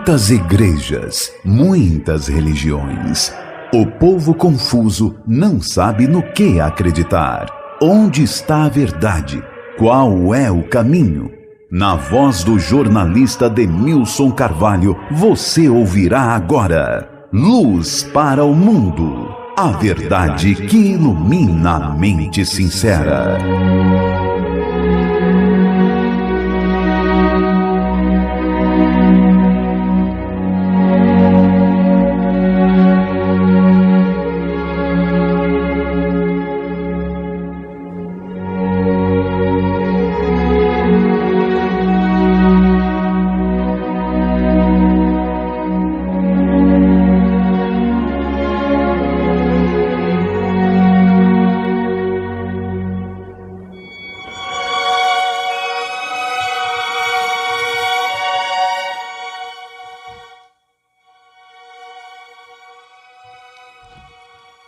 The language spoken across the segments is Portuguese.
Muitas igrejas, muitas religiões. O povo confuso não sabe no que acreditar. Onde está a verdade? Qual é o caminho? Na voz do jornalista Demilson Carvalho, você ouvirá agora Luz para o Mundo. A verdade que ilumina a mente sincera.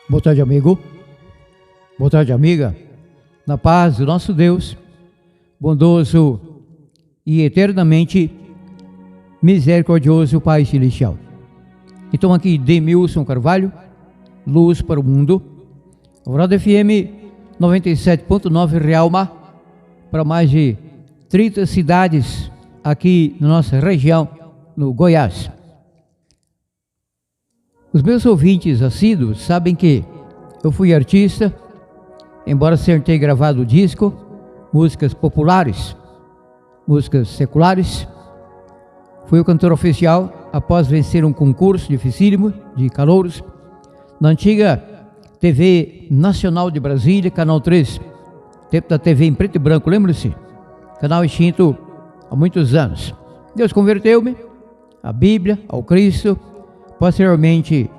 Boa tarde, amigo. Boa tarde, amiga. Na paz do nosso Deus, bondoso e eternamente misericordioso Pai Celestial. Então aqui Demilson Carvalho, Luz para o Mundo, Alvorada FM 97.9 Realma, para mais de 30 cidades aqui na nossa região, no Goiás. Os meus ouvintes assíduos sabem que eu fui artista, embora tenha gravado disco, músicas populares, músicas seculares. Fui o cantor oficial após vencer um concurso dificílimo de calouros na antiga TV Nacional de Brasília, Canal 3, tempo da TV em preto e branco, lembra-se? Canal extinto há muitos anos. Deus converteu-me à Bíblia, ao Cristo. Posteriormente,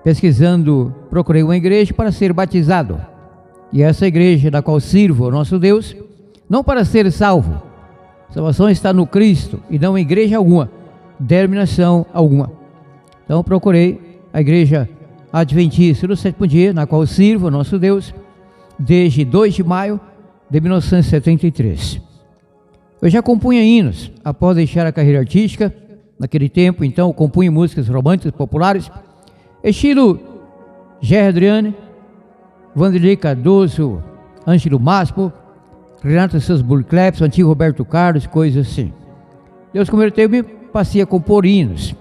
pesquisando, procurei uma igreja para ser batizado. E essa igreja da qual sirvo ao nosso Deus, não para ser salvo. Salvação está no Cristo e não em igreja alguma, denominação alguma. Então procurei a igreja adventista do sétimo dia, na qual sirvo ao nosso Deus, desde 2 de maio de 1973. Eu já compunha hinos após deixar a carreira artística. Naquele tempo, então, compunha músicas românticas populares, estilo Gerry Adriane, Vanderlei Cardoso, Ângelo Máximo, Renato Sasbury Cleps, antigo Roberto Carlos, coisas assim. Deus converteu-me, passei a compor hinos.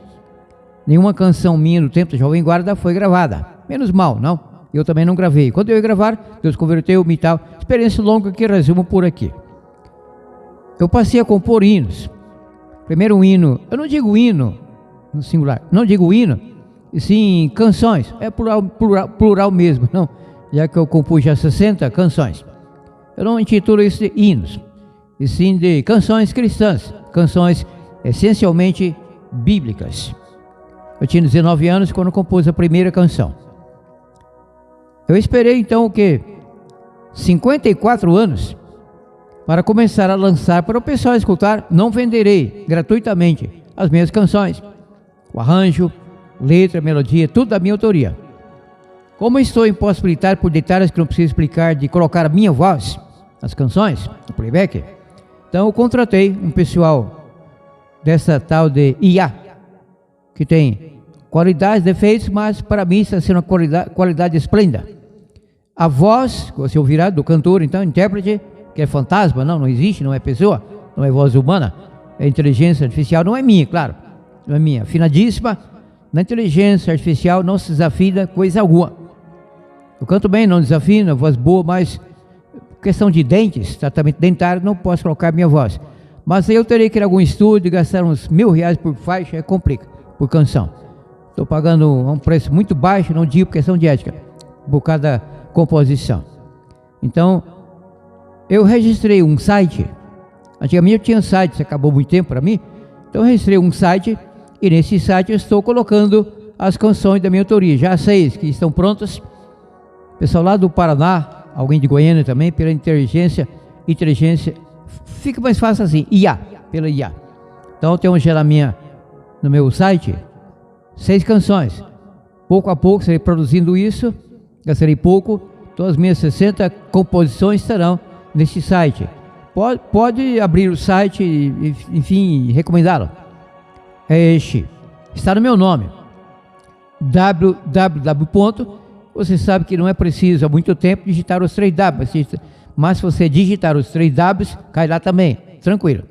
Nenhuma canção minha no tempo da Jovem Guarda foi gravada. Menos mal, não? Eu também não gravei. Quando eu ia gravar, Deus converteu-me e tal. Experiência longa que resumo por aqui. Eu passei a compor hinos. Primeiro um hino, eu não digo hino no singular, não digo hino, e sim canções, é plural mesmo, não, já que eu compus já 60 canções. Eu não intitulo isso de hinos, e sim de canções cristãs, canções essencialmente bíblicas. Eu tinha 19 anos quando compus a primeira canção. Eu esperei então o quê? 54 anos para começar a lançar para o pessoal escutar. Não venderei gratuitamente as minhas canções, o arranjo, letra, melodia, tudo da minha autoria. Como estou impossibilitado por detalhes que não preciso explicar, de colocar a minha voz nas canções, no playback, então eu contratei um pessoal dessa tal de IA, que tem qualidades, defeitos, mas para mim está sendo uma qualidade esplêndida. A voz, que você ouvirá do cantor, então, intérprete, que é fantasma, não existe, não é pessoa, não é voz humana, é inteligência artificial, não é minha, claro, não é minha, afinadíssima. Na inteligência artificial não se desafina coisa alguma. Eu canto bem, não desafino, voz boa, mas questão de dentes, tratamento dentário, não posso colocar minha voz. Mas aí eu terei que ir a algum estúdio, gastar uns R$1.000 por faixa, é complica, por canção. Estou pagando um preço muito baixo, não digo por questão de ética, por cada composição. Então, eu registrei um site. Antigamente eu tinha site, acabou muito tempo para mim. Então eu registrei um site e nesse site eu estou colocando as canções da minha autoria. Já 6 que estão prontas. Pessoal lá do Paraná, alguém de Goiânia também, pela inteligência, fica mais fácil assim, IA, pela IA. Então temos já no meu site 6 canções. Pouco a pouco serei produzindo isso, gastarei pouco. Todas as minhas 60 composições estarão nesse site. Pode abrir o site e, enfim, recomendá-lo. É este, está no meu nome. Você sabe que não é preciso há muito tempo digitar os 3 Ws, mas se você digitar os 3 Ws, cai lá também, tranquilo.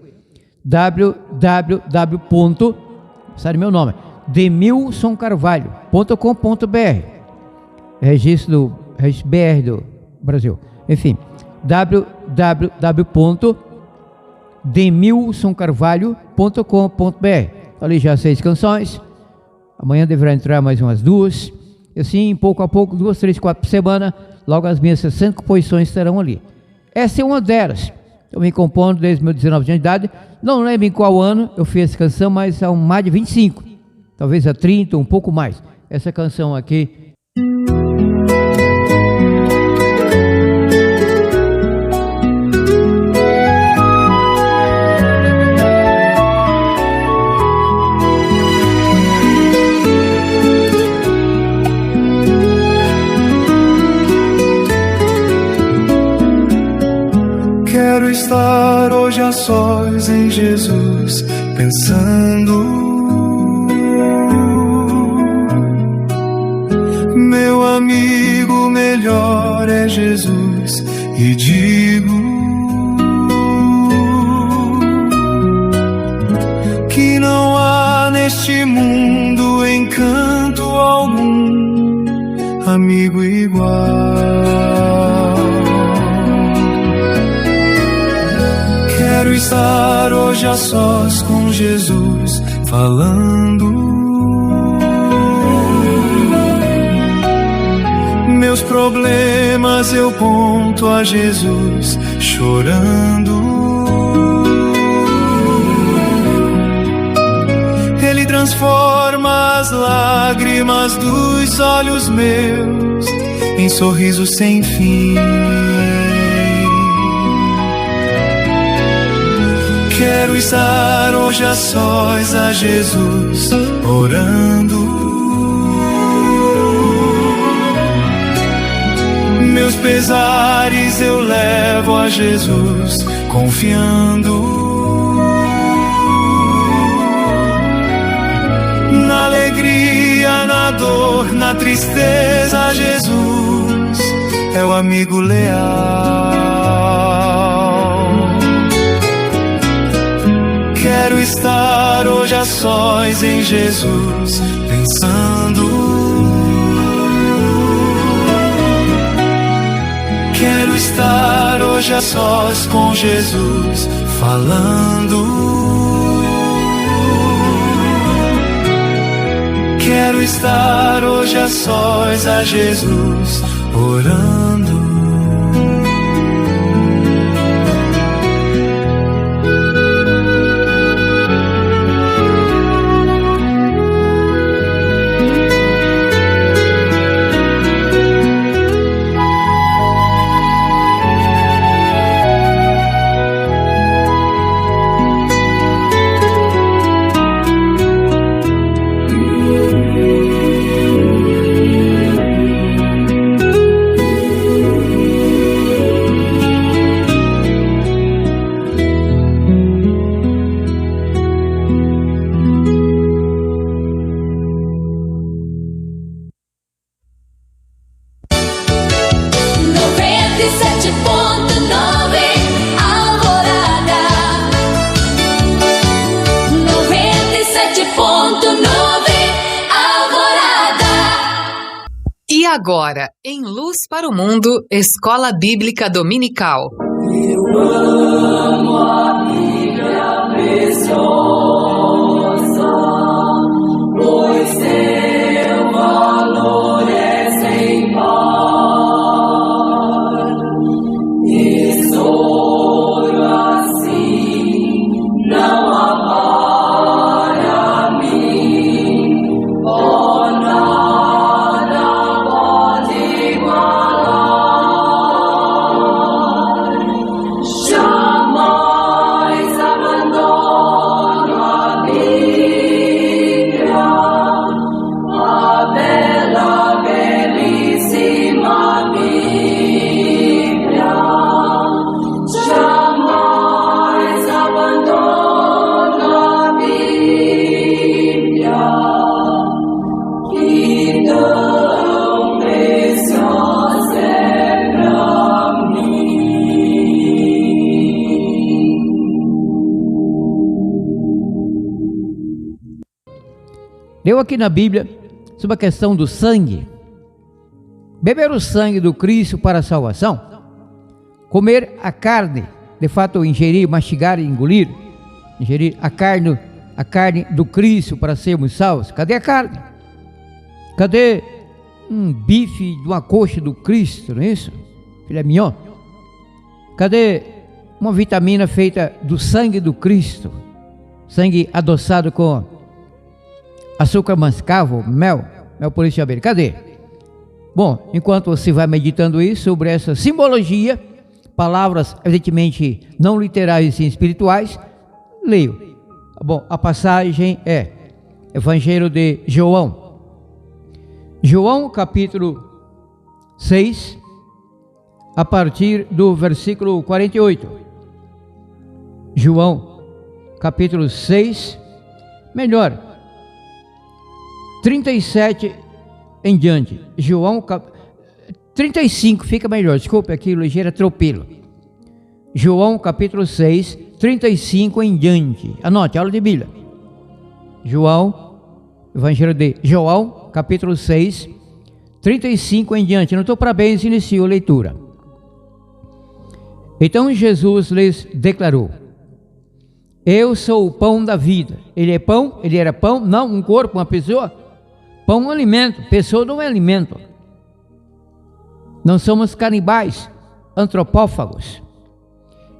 Está no meu nome, demilsoncarvalho.com.br, registro BR do Brasil, enfim, www.demilsoncarvalho.com.br. Ali já 6 canções, amanhã deverá entrar mais umas 2, e assim, pouco a pouco, 2, 3, 4 por semana, logo as minhas 60 composições estarão ali. Essa é uma delas. Eu me compondo desde meus 19 anos de idade, não lembro em qual ano eu fiz essa canção, mas há mais de 25, talvez há 30, um pouco mais. Essa canção aqui. Quero estar hoje a sós em Jesus, pensando. Meu amigo melhor é Jesus, e digo que não há neste mundo encanto algum, amigo igual. Quero estar hoje a sós com Jesus, falando. Meus problemas eu conto a Jesus, chorando. Ele transforma as lágrimas dos olhos meus em sorriso sem fim. Quero estar hoje a sós a Jesus, orando. Meus pesares eu levo a Jesus, confiando. Na alegria, na dor, na tristeza, Jesus é o amigo leal. Quero estar hoje a sós em Jesus, pensando. Quero estar hoje a sós com Jesus, falando. Quero estar hoje a sós a Jesus, orando. Agora, em Luz para o Mundo, Escola Bíblica Dominical. Eu amo a Bíblia preciosa, pois seu valor é sem par. Tesouro assim não há para mim, oh, nada pode igualar. Jamais abandono a Leu aqui na Bíblia sobre a questão do sangue. Beber o sangue do Cristo para a salvação. Comer a carne, de fato ingerir, mastigar e engolir. Ingerir a carne do Cristo para sermos salvos. Cadê a carne? Cadê um bife de uma coxa do Cristo, não é isso? Filé mignon. Cadê uma vitamina feita do sangue do Cristo? Sangue adoçado com açúcar mascavo, mel polícia de abelha. Cadê? Bom, enquanto você vai meditando isso sobre essa simbologia, palavras evidentemente não literais e sim espirituais, leio. Bom, a passagem é Evangelho de João. João capítulo 6, a partir do versículo 48. João capítulo 6, melhor, 37 em diante. João 35, fica melhor, desculpa, aqui ligeiro atropelo. João capítulo 6, 35 em diante. Anote, aula de Bíblia. João, Evangelho de João, capítulo 6, 35 em diante. Anotou? Parabéns, iniciou a leitura. Então Jesus lhes declarou: eu sou o pão da vida. Ele é pão? Ele era pão? Não, um corpo, uma pessoa. Pão é um alimento, pessoa não é alimento. Não somos canibais, antropófagos.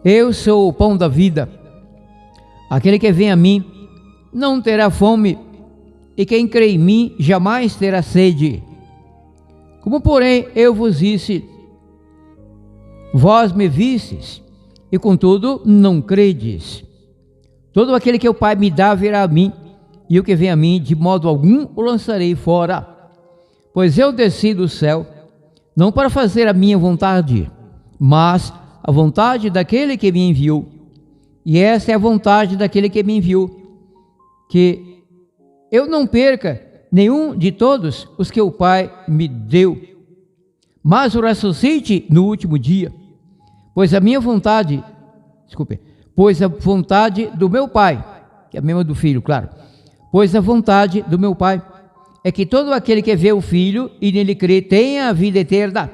Eu sou o pão da vida. Aquele que vem a mim não terá fome, e quem crê em mim jamais terá sede. Como porém eu vos disse, vós me vistes, e contudo não credes. Todo aquele que o Pai me dá virá a mim, e o que vem a mim de modo algum o lançarei fora. Pois eu desci do céu, não para fazer a minha vontade, mas a vontade daquele que me enviou. E essa é a vontade daquele que me enviou, que eu não perca nenhum de todos os que o Pai me deu, mas o ressuscite no último dia. Pois a vontade do meu Pai, que é a mesma do Filho, claro, pois a vontade do meu Pai é que todo aquele que vê o Filho e nele crê tenha a vida eterna,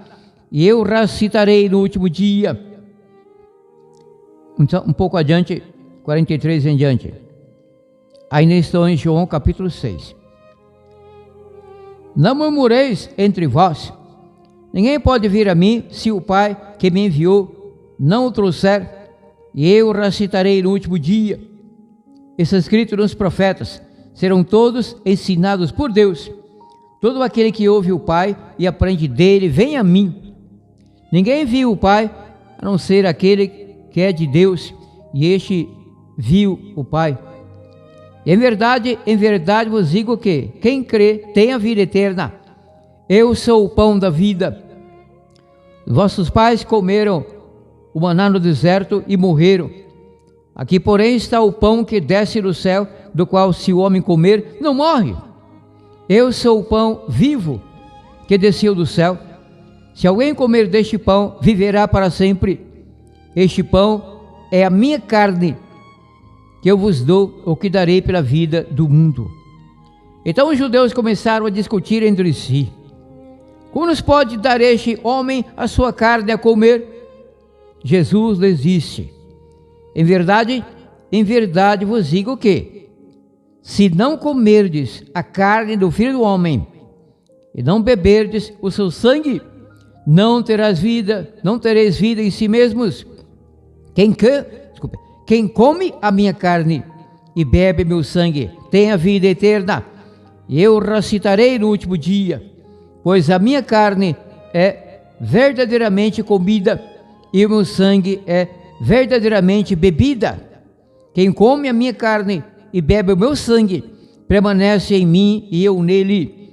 e eu ressuscitarei no último dia. Então, um pouco adiante, 43 em diante. Ainda estou em João capítulo 6. Não murmureis entre vós. Ninguém pode vir a mim se o Pai que me enviou não o trouxer, e eu ressuscitarei no último dia. Está escrito nos profetas: serão todos ensinados por Deus. Todo aquele que ouve o Pai e aprende dele, vem a mim. Ninguém viu o Pai, a não ser aquele que é de Deus, e este viu o Pai. Em verdade vos digo que quem crê tem a vida eterna. Eu sou o pão da vida. Vossos pais comeram o maná no deserto e morreram. Aqui, porém, está o pão que desce do céu, do qual, se o homem comer, não morre. Eu sou o pão vivo que desceu do céu. Se alguém comer deste pão, viverá para sempre. Este pão é a minha carne, que eu vos dou, o que darei pela vida do mundo. Então os judeus começaram a discutir entre si: como nos pode dar este homem a sua carne a comer? Jesus lhes disse: em verdade vos digo que, se não comerdes a carne do Filho do Homem, e não beberdes o seu sangue, não tereis vida em si mesmos. Quem come a minha carne e bebe meu sangue, tem a vida eterna, e eu ressuscitarei no último dia. Pois a minha carne é verdadeiramente comida, e o meu sangue é verdadeiramente bebida. Quem come a minha carne e bebe o meu sangue, permanece em mim e eu nele.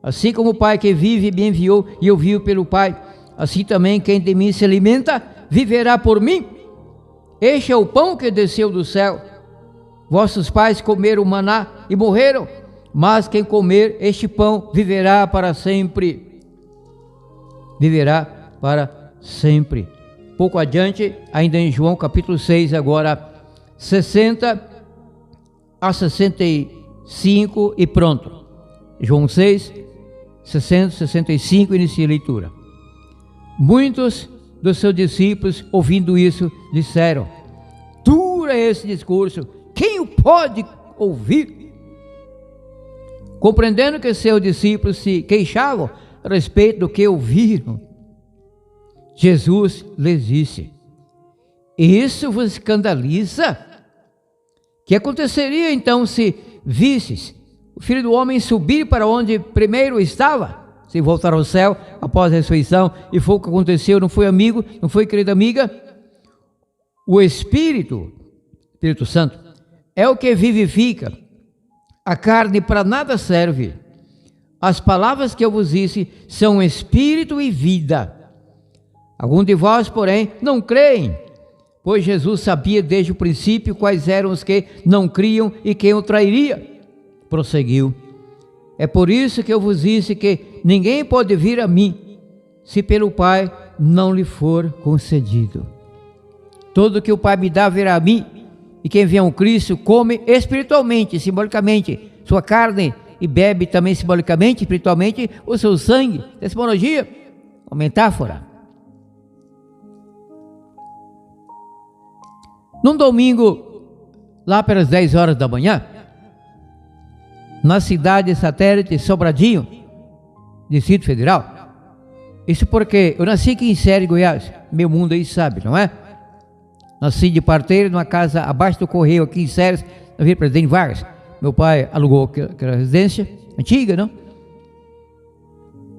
Assim como o Pai que vive me enviou e eu vivo pelo Pai, assim também quem de mim se alimenta, viverá por mim. Este é o pão que desceu do céu. Vossos pais comeram maná e morreram, mas quem comer este pão viverá para sempre. Viverá para sempre. Pouco adiante, ainda em João capítulo 6, agora 60 a 61. 5 e pronto. João 6, 60, 65, inicia a leitura. Muitos dos seus discípulos, ouvindo isso, disseram: duro é esse discurso, quem o pode ouvir? Compreendendo que seus discípulos se queixavam a respeito do que ouviram, Jesus lhes disse: isso vos escandaliza? Que aconteceria então se visses o Filho do Homem subir para onde primeiro estava? Se voltar ao céu após a ressurreição, e foi o que aconteceu, não foi, amigo, não foi, querida amiga? O Espírito Santo, é o que vivifica, a carne para nada serve. As palavras que eu vos disse são espírito e vida. Alguns de vós, porém, não creem, pois Jesus sabia desde o princípio quais eram os que não criam e quem o trairia. Prosseguiu: é por isso que eu vos disse que ninguém pode vir a mim, se pelo Pai não lhe for concedido. Todo que o Pai me dá virá a mim, e quem vem ao Cristo come espiritualmente, simbolicamente, sua carne, e bebe também simbolicamente, espiritualmente, o seu sangue. Etimologia, uma metáfora. Num domingo, lá pelas 10 horas da manhã, na cidade satélite Sobradinho, Distrito Federal. Isso porque eu nasci aqui em Séries, Goiás. Meu mundo aí sabe, não é? Nasci de parteiro numa casa abaixo do Correio, aqui em Séries, na Vila Presidente Vargas. Meu pai alugou aquela residência antiga, não?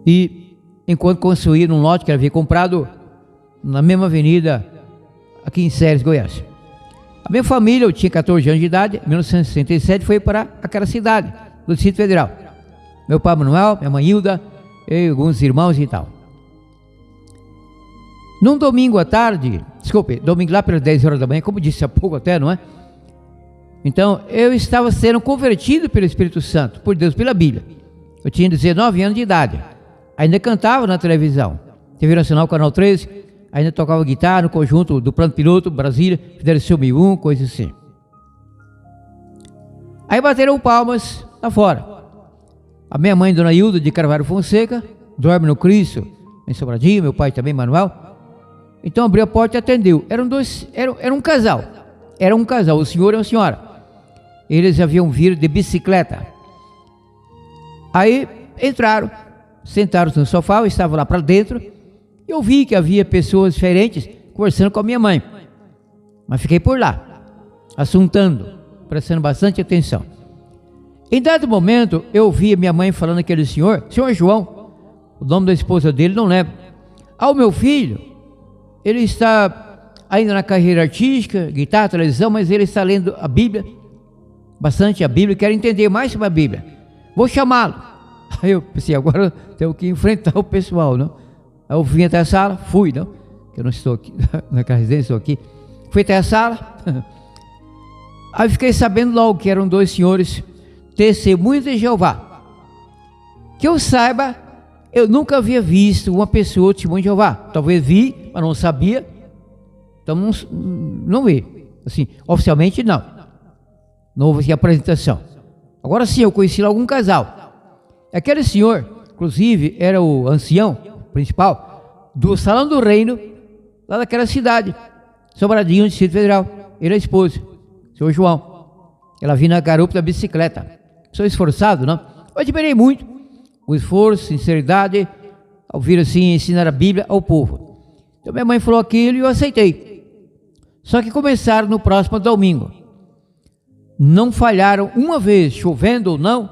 E enquanto construía num lote que ele havia comprado na mesma avenida, aqui em Séries, Goiás. A minha família, eu tinha 14 anos de idade, em 1967, foi para aquela cidade do Distrito Federal. Meu pai Manuel, minha mãe Hilda, eu e alguns irmãos e tal. Num domingo à tarde, domingo lá pelas 10 horas da manhã, como disse há pouco até, não é? Então, eu estava sendo convertido pelo Espírito Santo, por Deus, pela Bíblia. Eu tinha 19 anos de idade, ainda cantava na televisão, TV Nacional, Canal 13, ainda tocava guitarra no conjunto do Plano Piloto, Brasília, Federação 1001, coisa assim. Aí bateram palmas lá fora. A minha mãe, Dona Hilda de Carvalho Fonseca, dorme no Cristo, em Sobradinho, meu pai também, Manuel. Então abriu a porta e atendeu. Era um casal. Era um casal, o senhor e a senhora. Eles haviam vindo de bicicleta. Aí entraram, sentaram-se no sofá, eu estava lá para dentro. Eu vi que havia pessoas diferentes conversando com a minha mãe. Mas fiquei por lá, assuntando, prestando bastante atenção. Em dado momento, eu ouvi a minha mãe falando aquele senhor João, o nome da esposa dele, não lembro. O meu filho, ele está ainda na carreira artística, guitarra, televisão, mas ele está lendo a Bíblia, bastante a Bíblia, quer entender mais sobre a Bíblia. Vou chamá-lo. Aí eu pensei, agora eu tenho que enfrentar o pessoal, não? Aí eu vim até a sala, fui, não? Eu não estou aqui, na residência, estou aqui. Fui até a sala, aí fiquei sabendo logo que eram dois senhores testemunhas de Jeová. Que eu saiba, eu nunca havia visto uma pessoa testemunha de Jeová. Talvez vi, mas não sabia. Então não vi. Assim, oficialmente não. Não houve apresentação. Agora sim, eu conheci lá algum casal. Aquele senhor, inclusive, era o ancião principal do Salão do Reino, lá daquela cidade, Sobradinho, Distrito Federal. Ele é a esposa, o senhor João. Ela vinha na garupa da bicicleta. Sou esforçado, não? Eu admirei muito o esforço, sinceridade, ao vir assim ensinar a Bíblia ao povo. Então minha mãe falou aquilo e eu aceitei. Só que começaram no próximo domingo. Não falharam uma vez, chovendo ou não,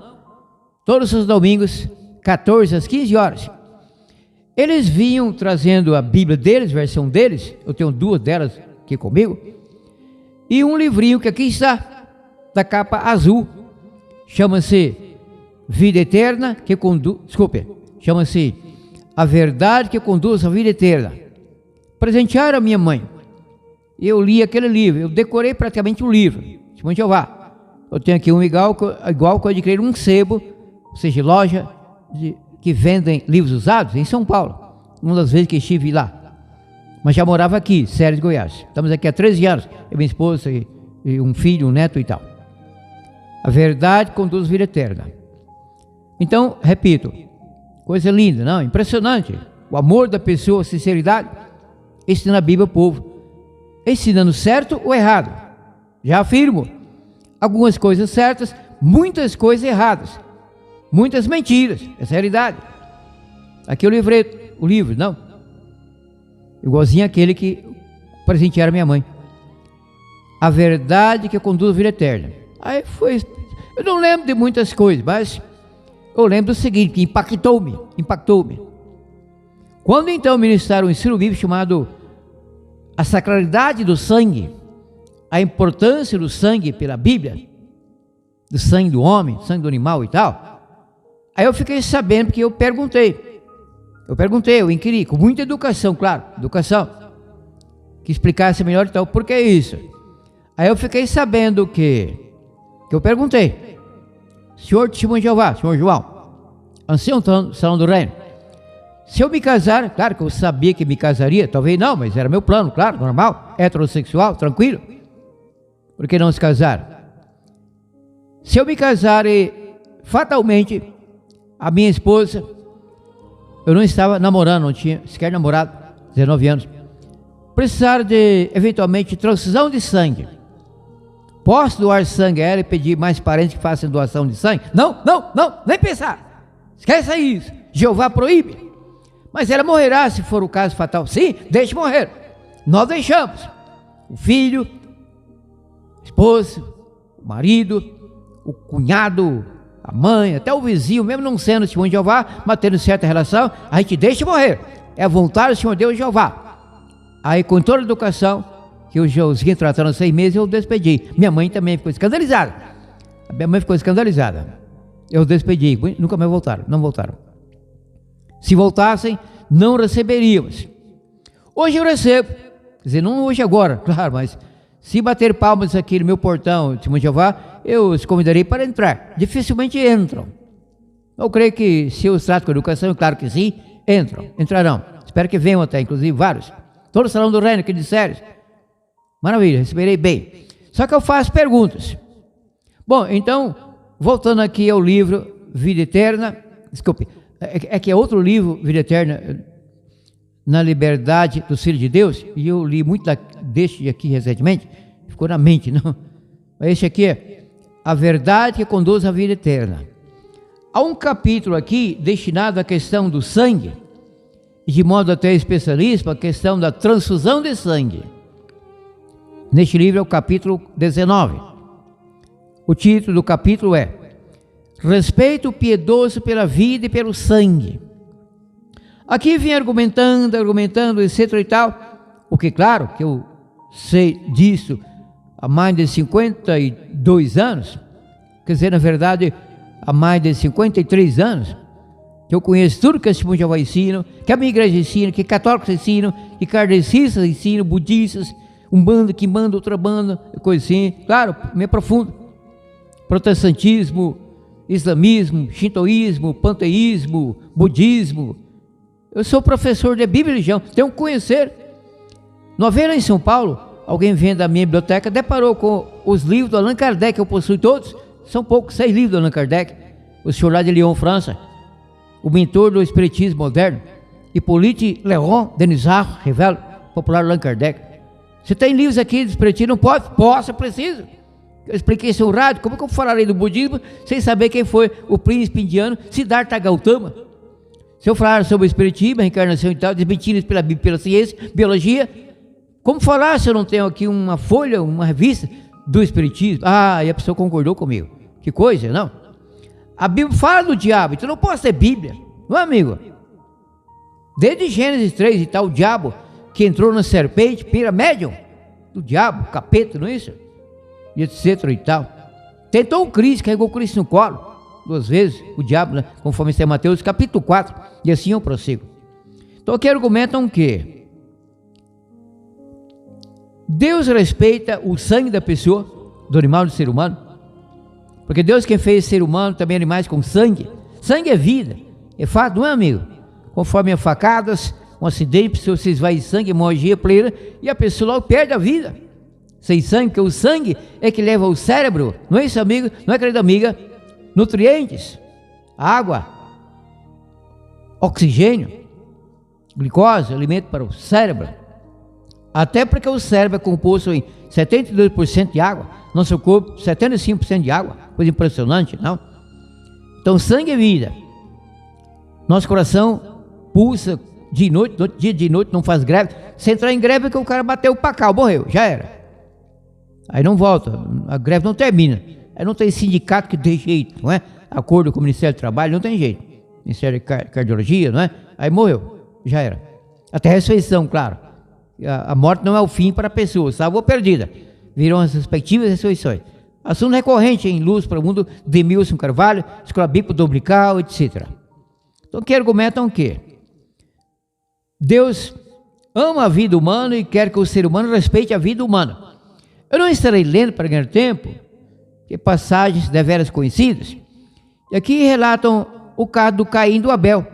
todos os domingos, 14 às 15 horas. Eles vinham trazendo a Bíblia deles, versão deles, eu tenho duas delas aqui comigo, e um livrinho que aqui está, da capa azul, chama-se Vida Eterna, que conduz, chama-se A Verdade que Conduz à Vida Eterna. Presentearam a minha mãe. Eu li aquele livro, eu decorei praticamente o livro, Testemunho de Jeová. Eu tenho aqui um igual que eu adquiri num sebo, ou seja, loja que vendem livros usados em São Paulo, uma das vezes que estive lá. Mas já morava aqui, Séries, Goiás. Estamos aqui há 13 anos, eu, minha esposa e um filho, um neto e tal. A verdade conduz à vida eterna. Então, repito, coisa linda, não? Impressionante. O amor da pessoa, a sinceridade, ensina a Bíblia ao povo. Ensinando certo ou errado. Já afirmo, algumas coisas certas, muitas coisas erradas. Muitas mentiras, essa é a realidade. Aqui é o livreto, o livro, não? Igualzinho aquele que presentearam minha mãe. A verdade que conduz à vida eterna. Aí foi, eu não lembro de muitas coisas, mas eu lembro do seguinte, que impactou-me. Quando então ministraram um ensino bíblico chamado a sacralidade do sangue, a importância do sangue pela Bíblia, do sangue do homem, sangue do animal e tal, aí eu fiquei sabendo, porque eu inquiri, com muita educação, claro, que explicasse melhor e tal, por que isso? Aí eu fiquei sabendo que eu perguntei, senhor testemunho de Jeová, senhor João, ancião do Salão do Reino, se eu me casar, claro que eu sabia que me casaria, talvez não, mas era meu plano, claro, normal, heterossexual, tranquilo, por que não se casar? Se eu me casar e fatalmente a minha esposa, eu não estava namorando, não tinha sequer namorado, 19 anos, precisar de eventualmente transfusão de sangue, posso doar sangue a ela e pedir mais parentes que façam doação de sangue? Não, nem pensar, esqueça isso, Jeová proíbe. Mas ela morrerá se for o caso fatal. Sim, deixe morrer. Nós deixamos o filho, a esposa, o marido, o cunhado, a mãe, até o vizinho, mesmo não sendo testemunho de Jeová, mas tendo certa relação, a gente deixa morrer. É a vontade do Senhor Deus Jeová. Aí, com toda a educação, que eu já os vim tratando 6 meses, eu despedi. Minha mãe também ficou escandalizada. A minha mãe ficou escandalizada. Eu despedi, nunca mais voltaram, não voltaram. Se voltassem, não receberíamos. Hoje eu recebo, quer dizer, não hoje agora, claro, mas se bater palmas aqui no meu portão, testemunho de Jeová, eu os convidarei para entrar. Dificilmente entram. Eu creio que se eu os trato com educação, claro que sim, entrarão. Espero que venham até, inclusive vários. Todo o Salão do Reino que disseram. Maravilha, receberei bem. Só que eu faço perguntas. Bom, então, voltando aqui ao livro Vida Eterna, desculpe, é que é outro livro, Vida Eterna, na liberdade dos filhos de Deus, e eu li muito deste aqui recentemente, ficou na mente, não? Esse aqui é a verdade que conduz à vida eterna. Há um capítulo aqui destinado à questão do sangue, e de modo até especialista, a questão da transfusão de sangue. Neste livro é o capítulo 19. O título do capítulo é Respeito piedoso pela vida e pelo sangue. Aqui vem argumentando, etc e tal, porque claro que eu sei disso há mais de 52 anos, quer dizer, na verdade, há mais de 53 anos, que eu conheço tudo que a testemunho de Jeová ensina, que a minha igreja ensina, que católicos ensinam, que kardecistas ensinam, budistas, um bando que manda, outra banda, coisa assim, claro, me aprofundo. Protestantismo, islamismo, shintoísmo, panteísmo, budismo. Eu sou professor de Bíblia e religião, tenho que conhecer. Uma vez lá em São Paulo, alguém vendo da minha biblioteca, deparou com os livros do Allan Kardec, eu possuo todos, são poucos, 6 livros do Allan Kardec, o senhor lá de Lyon, França, o mentor do espiritismo moderno, Hippolyte Léon Denisard, revela, popular Allan Kardec. Você tem livros aqui de espiritismo? Não pode? Posso, preciso. Eu expliquei isso no rádio, como é que eu falarei do budismo sem saber quem foi o príncipe indiano Siddhartha Gautama? Se eu falar sobre o espiritismo, a reencarnação e tal, desmentindo isso pela Bíblia, pela ciência, biologia, como falar se eu não tenho aqui uma folha, uma revista do espiritismo? Ah, e a pessoa concordou comigo. Que coisa, não? A Bíblia fala do diabo, então não pode ser Bíblia, não é, amigo? Desde Gênesis 3 e tal, o diabo que entrou na serpente, pira médium do diabo, capeta, não é isso? E etc e tal. Tentou o Cristo, carregou o Cristo no colo 2 vezes, o diabo, né? Conforme está em Mateus capítulo 4, e assim eu prossigo. Então aqui argumentam que Deus respeita o sangue da pessoa, do animal, do ser humano, porque Deus quem fez ser humano, também animais com sangue. Sangue é vida, é fato, não é, amigo? Conforme facadas, um acidente, a pessoa se esvai de sangue, hemorragia plena, e a pessoa logo perde a vida. sem sangue, porque o sangue é que leva ao cérebro, não é isso, amigo? Não é, querida amiga? Nutrientes, água, oxigênio, glicose, alimento para o cérebro. Até porque o cérebro é composto em 72% de água, nosso corpo 75% de água, coisa impressionante, não? Então sangue é vida. Nosso coração pulsa de noite, dia de noite, não faz greve. Se entrar em greve é que o cara bateu o pacal, morreu, já era. Aí não volta, a greve não termina. Aí não tem sindicato que dê jeito, não é? Acordo com o Ministério do Trabalho, não tem jeito. Ministério de Cardiologia, não é? Aí morreu, já era. Até a ressurreição, claro. A morte não é o fim para a pessoa, salvo ou perdida. Virão as respectivas ressurreições. Assunto recorrente em Luz para o Mundo, de Milson Carvalho, Escola Bíblica Dominical, etc. Então, que argumentam o quê? Deus ama a vida humana e quer que o ser humano respeite a vida humana. Eu não estarei lendo para ganhar tempo, que passagens deveras conhecidas. E aqui relatam o caso do Caim e do Abel,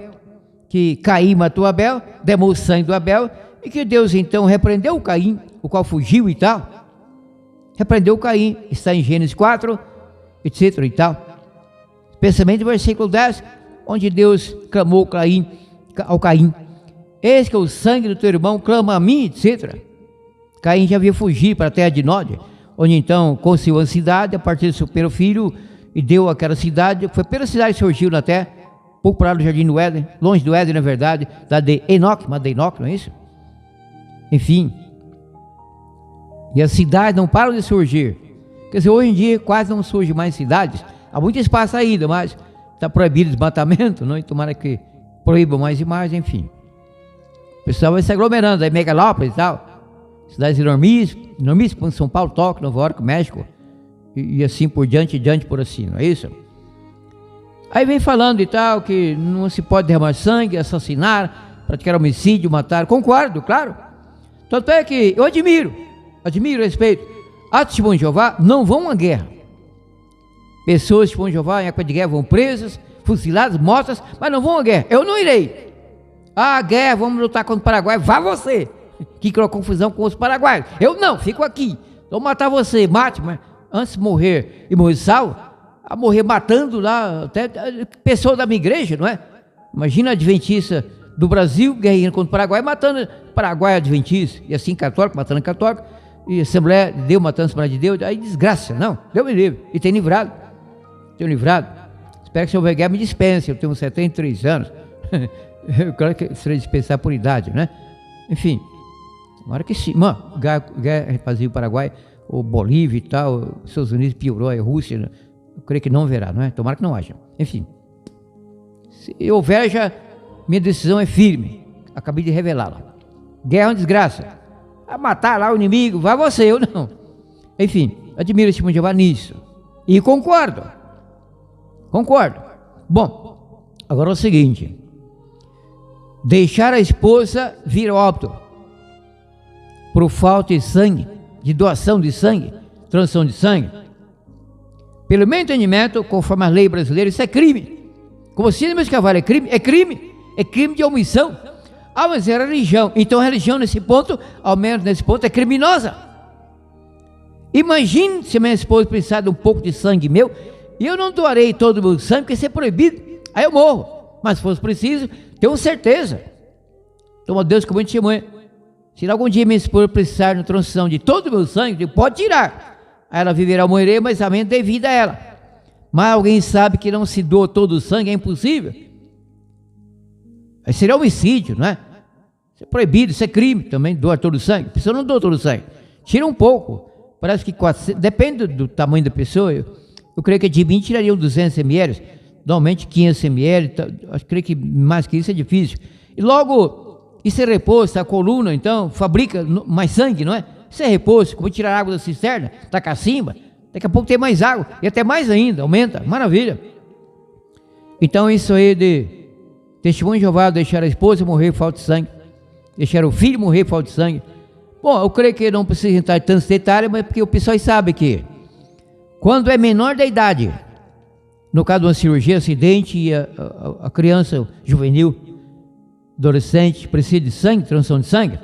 que Caim matou Abel, derramou o sangue do Abel, e que Deus então repreendeu o Caim, o qual fugiu e tal. Repreendeu o Caim, está em Gênesis 4, etc. e tal. Especialmente no versículo 10, onde Deus clamou ao Caim: eis que o sangue do teu irmão clama a mim, etc. Caim já havia fugido para a terra de Nod, onde então construiu a cidade a partir do seu primeiro filho e deu aquela cidade. Foi pela cidade que surgiu na terra, pouco para lá do jardim do Éden, longe do Éden, na verdade, da de Enoque, mas de Enoque, não é isso? Enfim, e as cidades não param de surgir. Quer dizer, hoje em dia quase não surge mais cidades. Há muito espaço ainda, mas está proibido o desmatamento, não? E tomara que proíbam mais e mais, enfim. O pessoal vai se aglomerando, aí megalópolis e tal. Cidades enormíssimas, como São Paulo, Tóquio, Nova York, México. E assim por diante, por assim, não é isso? Aí vem falando e tal, que não se pode derramar sangue, assassinar, praticar homicídio, matar. Concordo, claro. Tanto é que eu admiro e respeito. A testemunha de Jeová não vão à guerra. Pessoas de testemunha de Jeová em época de guerra vão presas, fuziladas, mortas, mas não vão à guerra. Eu não irei. Ah, guerra, vamos lutar contra o Paraguai. Vá você, que criou confusão com os paraguaios. Eu não, fico aqui. Vou matar você, mate, mas antes de morrer e morrer salvo, a morrer matando lá, até pessoas da minha igreja, não é? Imagina a adventista do Brasil guerreando contra o Paraguai, matando Paraguai adventista, e assim católico, matando católico, e Assembleia de Deus matando a Assembleia de Deus, aí desgraça, não, Deus me livre, e tem livrado, espero que se houver guerra me dispense, eu tenho 73 anos, eu claro que serei dispensado por idade, né? Enfim, tomara que sim, mano, guerra fazia o Paraguai, ou Bolívia e tal, Estados Unidos piorou, a Rússia, né? Eu creio que não haverá, não é? Tomara que não haja, enfim, se houver já, minha decisão é firme, acabei de revelá-la. Guerra é uma desgraça. A matar lá o inimigo, vai você, eu não. Enfim, admiro esse mundo de Jeová nisso. E concordo. Bom, agora é o seguinte: deixar a esposa vir ao óbito por falta de sangue, de doação de sangue, transfusão de sangue. Pelo meu entendimento, conforme a lei brasileira, isso é crime. Como assim, meus cavalos, é crime de omissão. Ah, mas é religião. Então a religião nesse ponto, ao menos nesse ponto, é criminosa. Imagine se minha esposa precisar de um pouco de sangue meu, e eu não doarei todo o meu sangue, porque isso é proibido. Aí eu morro. Mas se fosse preciso, tenho certeza. Toma Deus como testemunha. Se algum dia minha esposa precisar de transfusão de todo o meu sangue, pode tirar. Aí ela viverá ou morrer, mas a mente é vida a ela. Mas alguém sabe que não se doa todo o sangue, é impossível. Aí seria homicídio, não é? Isso é proibido, isso é crime também, doar todo o sangue. A pessoa não doa todo o sangue, tira um pouco. Parece que 400, depende do tamanho da pessoa. Eu creio que de mim tirariam 200 ml, normalmente 500 ml, eu creio que mais que isso é difícil. E logo, isso é repouso, a coluna então fabrica mais sangue, não é? Isso é repouso, como tirar água da cisterna, tacar acima, daqui a pouco tem mais água, e até mais ainda, aumenta, maravilha. Então isso aí de testemunho de Jeová, deixar a esposa morrer por falta de sangue, deixar o filho morrer por falta de sangue. Bom, eu creio que não precisa entrar em tantos detalhes, mas porque o pessoal sabe que quando é menor da idade, no caso de uma cirurgia, acidente, e a criança juvenil, adolescente, precisa de sangue, transfusão de sangue,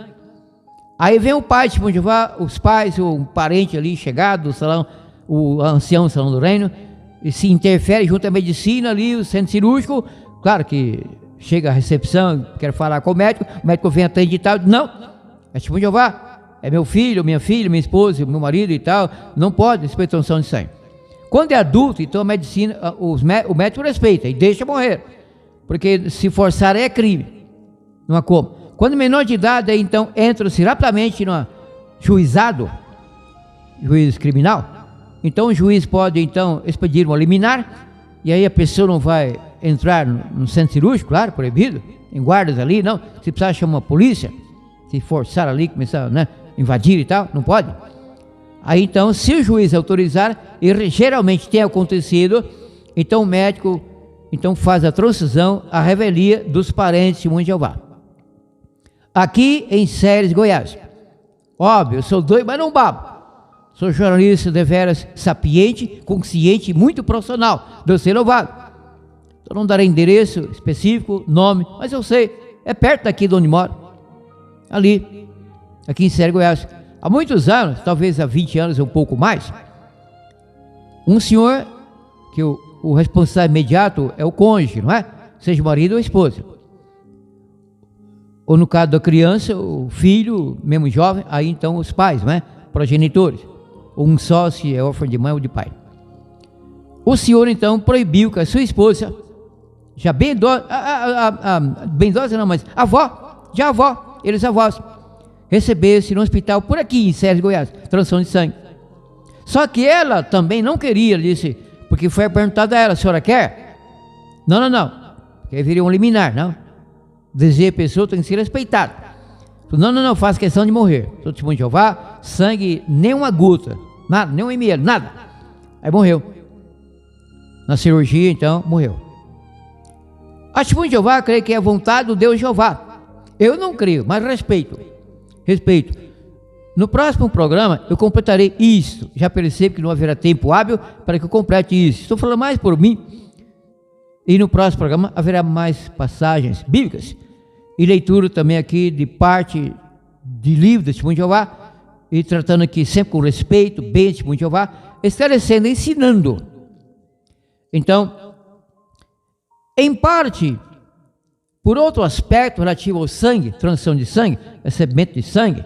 Aí vem o pai de Jeová, os pais, um parente ali chegado do salão, o ancião do salão do reino, e se interfere junto à medicina ali, o centro cirúrgico. Claro que chega a recepção, quer falar com o médico vem atender e tal. Não, é tipo Jeová, é meu filho, minha filha, minha esposa, meu marido e tal, não pode receber transfusão de sangue. Quando é adulto, então a medicina, o médico respeita e deixa morrer, porque se forçar é crime, não há como. Quando menor de idade, aí, então entra-se rapidamente no juiz criminal. Então o juiz pode então expedir uma liminar, e aí a pessoa não vai entrar no centro cirúrgico, claro, proibido, em guardas ali, não. Se precisar chamar a polícia, se forçar ali, começar, né, invadir e tal, não pode. Aí então, se o juiz autorizar, e geralmente tem acontecido, então o médico então faz a transfusão, a revelia dos parentes de Testemunho de Jeová. Aqui em Séries, Goiás. Óbvio, eu sou doido, mas não babo. Sou jornalista deveras sapiente, consciente e muito profissional. Deus seja louvado. Eu não darei endereço específico, nome, mas eu sei, é perto daqui de onde moro. Ali, aqui em Séries, Goiás. Há muitos anos, talvez há 20 anos ou um pouco mais, um senhor, que o responsável imediato é o cônjuge, não é? Seja o marido ou a esposa. Ou no caso da criança, o filho, mesmo jovem, aí então os pais, não é? Progenitores. Ou um só, se é órfão de mãe ou de pai. O senhor então proibiu que a sua esposa, já bem idosa, bem idosa não, mas avó, eles avós, recebesse no hospital por aqui em Séries, Goiás, transfusão de sangue. Só que ela também não queria, disse, porque foi perguntado a ela: a senhora quer? Não, porque viria um liminar, não. Desejo a pessoa tem que ser respeitado. Não, faço questão de morrer. Sou testemunho de Jeová, sangue, nem uma gota, nada, nem um ml, nada. Aí morreu. Na cirurgia, então, morreu. A testemunho de Jeová crê que é a vontade do Deus Jeová. Eu não creio, mas respeito. No próximo programa eu completarei isso. Já percebo que não haverá tempo hábil para que eu complete isso. Estou falando mais por mim. E no próximo programa haverá mais passagens bíblicas e leitura também aqui de parte de livro do Testemunho de Jeová, e tratando aqui sempre com respeito, bem, Testemunho de Jeová, esclarecendo, ensinando. Então, em parte, por outro aspecto relativo ao sangue, transfusão de sangue, recebimento de sangue,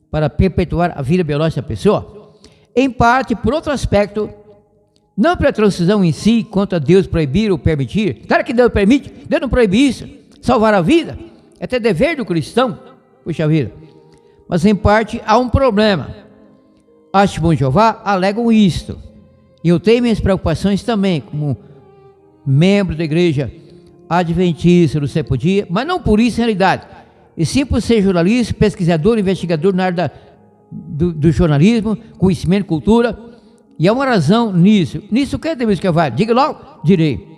para perpetuar a vida biológica da pessoa, em parte, por outro aspecto, não pela transfusão em si, quanto a Deus proibir ou permitir. Claro que Deus permite, Deus não proíbe isso. Salvar a vida é até dever do cristão, puxa vida. Mas em parte há um problema. As Testemunhos de Jeová alegam isto. E eu tenho minhas preocupações também, como membro da igreja adventista do sétimo dia, mas não por isso em realidade. E sim por ser jornalista, pesquisador, investigador na área do jornalismo, conhecimento, cultura. E há uma razão nisso. Nisso o que é Deus que vai? Diga logo, direi.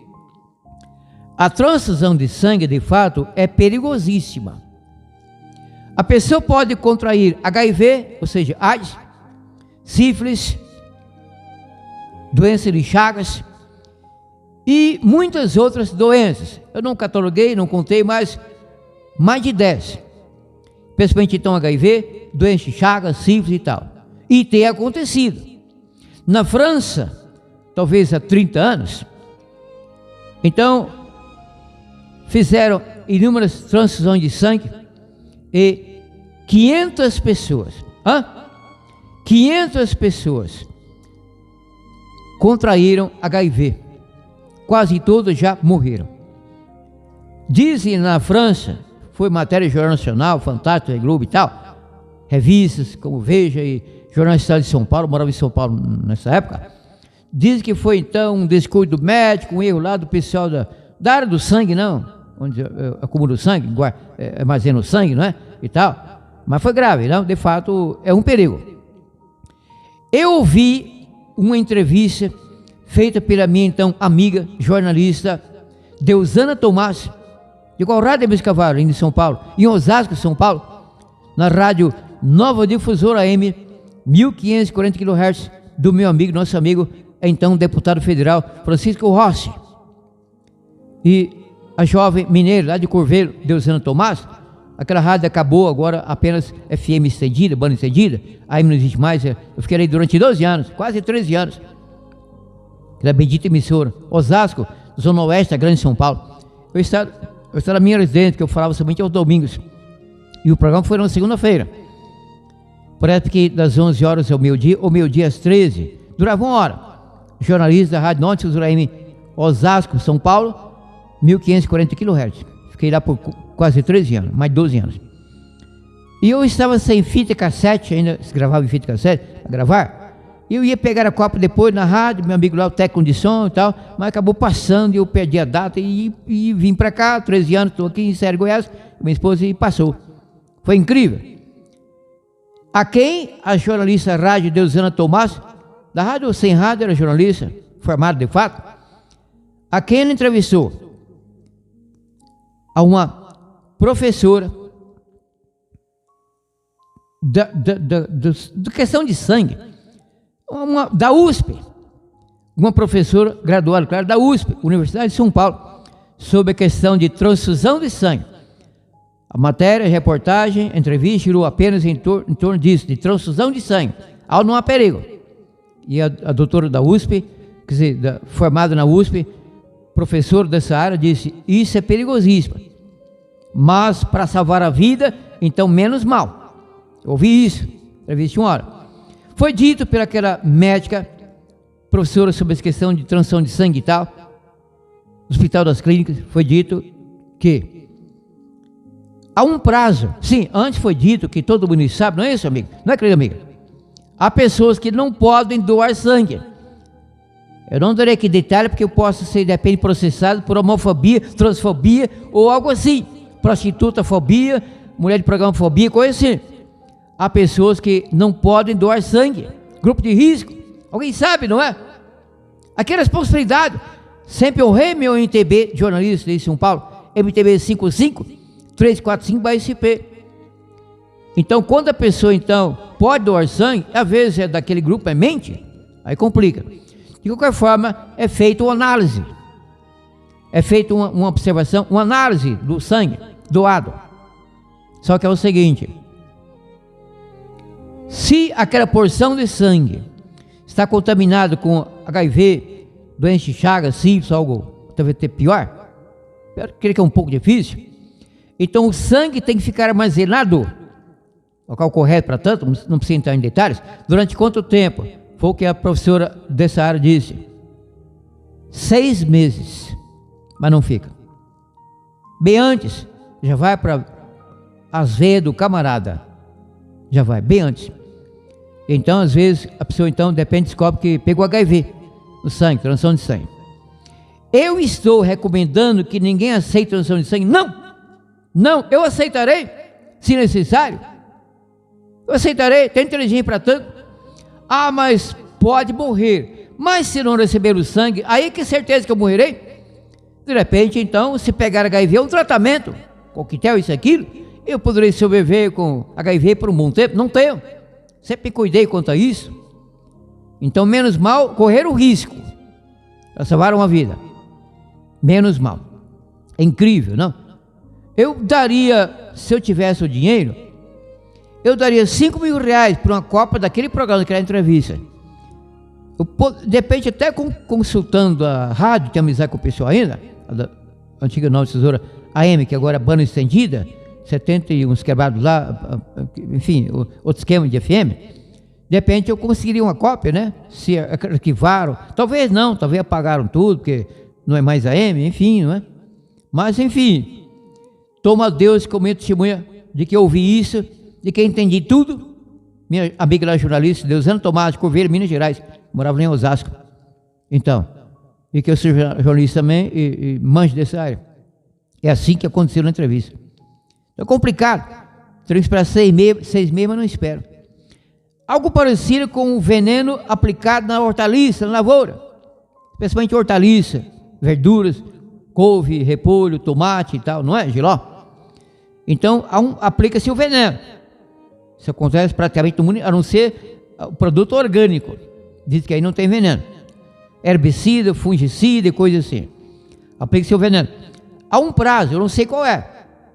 A transfusão de sangue, de fato, é perigosíssima. A pessoa pode contrair HIV, ou seja, AIDS, sífilis, doença de Chagas e muitas outras doenças. Eu não cataloguei, não contei, mas mais de 10. Principalmente então HIV, doença de Chagas, sífilis e tal. E tem acontecido. Na França, talvez há 30 anos, então fizeram inúmeras transfusões de sangue e 500 pessoas, 500 pessoas contraíram HIV, quase todas já morreram. Dizem na França, foi matéria de Jornal Nacional, Fantástico, Globo e tal, revistas como Veja e Jornal Estado de São Paulo, morava em São Paulo nessa época, dizem que foi então um descuido médico, um erro lá do pessoal da área do sangue, não, onde acumula o sangue, armazena o sangue, não é? E tal. Mas foi grave, não? De fato, é um perigo. Eu ouvi uma entrevista feita pela minha então amiga, jornalista, Deusana Tomás, de qual rádio de Cavalo, em São Paulo, em Osasco, São Paulo, na rádio Nova Difusora AM, 1540 kHz, do meu amigo, nosso amigo, então deputado federal, Francisco Rossi. E a jovem mineira lá de Corveiro, Deusana Tomás, Aquela rádio acabou, agora apenas FM estendida, banda estendida, aí não existe mais. Eu fiquei ali durante 12 anos, quase 13 anos. Aquela bendita emissora, Osasco, Zona Oeste da Grande São Paulo. Eu estava na minha residência, que eu falava somente aos domingos. E o programa foi na segunda-feira. Parece que das 11 horas ao meio-dia, ou meio-dia às 13, durava 1 hora. Jornalista da Rádio Norte AM, Osasco, São Paulo, 1540 kHz. Fiquei lá por quase 13 anos, mais de 12 anos. E eu estava sem fita cassete, ainda se gravava em fita cassete, para gravar. E eu ia pegar a copa depois na rádio, meu amigo lá, o técnico de som e tal, mas acabou passando e eu perdi a data e vim para cá, 13 anos, estou aqui em Sério, Goiás, minha esposa, e passou. Foi incrível. A quem a jornalista rádio Deusana Tomás, da Rádio Sem Rádio, era jornalista, formado de fato, a quem ela entrevistou? A uma professora da questão de sangue, da USP, uma professora graduada, claro, da USP, Universidade de São Paulo, sobre a questão de transfusão de sangue. A matéria, reportagem, entrevista girou apenas em torno disso, de transfusão de sangue. Não há perigo. E a doutora da USP, quer dizer, formada na USP, professora dessa área, disse: isso é perigosíssimo, mas para salvar a vida, então menos mal. Eu ouvi isso, entrevista de 1 hora. Foi dito pelaquela médica, professora sobre essa questão de transfusão de sangue e tal, no Hospital das Clínicas, foi dito que há um prazo. Sim, antes foi dito que todo mundo sabe, não é isso, amigo? Não é, querida amiga? Há pessoas que não podem doar sangue. Eu não darei aqui detalhe porque eu posso ser, depende, processado por homofobia, transfobia ou algo assim. Prostituta-fobia, mulher de programa-fobia, coisa assim. Há pessoas que não podem doar sangue. Grupo de risco. Alguém sabe, não é? Aqui é responsabilidade. Sempre honrei meu MTB, jornalista de São Paulo, MTB 55345/SP. Então, quando a pessoa, então, pode doar sangue, às vezes é daquele grupo, é mente, aí complica. De qualquer forma, é feita uma análise. É feita uma observação, uma análise do sangue doado. Só que é o seguinte: se aquela porção de sangue está contaminado com HIV, doença de Chagas, sífilis, algo talvez até pior, creio que é um pouco difícil, então o sangue tem que ficar armazenado, local correto para tanto, não precisa entrar em detalhes, durante quanto tempo? Foi o que a professora dessa área disse: 6 meses, mas não fica. Bem antes, já vai para as veias do camarada, já vai, bem antes. Então, às vezes, a pessoa, então, descobre que pegou HIV no sangue, transfusão de sangue. Eu estou recomendando que ninguém aceite transfusão de sangue? Não, eu aceitarei, se necessário. Eu aceitarei, tem inteligência para tanto. Mas pode morrer. Mas se não receber o sangue, aí que certeza que eu morrerei? De repente, então, se pegar HIV, é um tratamento, coquetel, isso, aquilo, eu poderei sobreviver com HIV por um bom tempo. Não tenho. Sempre cuidei quanto a isso. Então, menos mal correr o risco para salvar uma vida. Menos mal. É incrível, não? Eu daria, se eu tivesse o dinheiro, eu daria 5 mil reais por uma cópia daquele programa, daquela entrevista. De repente, até consultando a rádio, tenho amizade com o pessoal ainda, a antiga Nova Tesoura AM, que agora é banda estendida, 70 e uns quebrados lá, enfim, outro esquema de FM. De repente eu conseguiria uma cópia, né? Se arquivaram, talvez não, talvez apagaram tudo, porque não é mais AM, enfim, não é? Mas enfim, toma Deus como testemunha de que eu ouvi isso, de que entendi tudo. Minha amiga lá, jornalista, Deusana Tomás, de Corveira, Minas Gerais, morava em Osasco. Então, e que eu sou jornalista também e manjo dessa área. É assim que aconteceu na entrevista. É complicado. Tenho que esperar 6 meses, mas não espero. Algo parecido com o veneno aplicado na hortaliça, na lavoura. Principalmente hortaliça, verduras, couve, repolho, tomate e tal, não é, Giló? Então, aplica-se o veneno. Isso acontece praticamente no mundo, a não ser o produto orgânico. Diz que aí não tem veneno. Herbicida, fungicida e coisa assim. Aplica-se o veneno. Há um prazo, eu não sei qual é.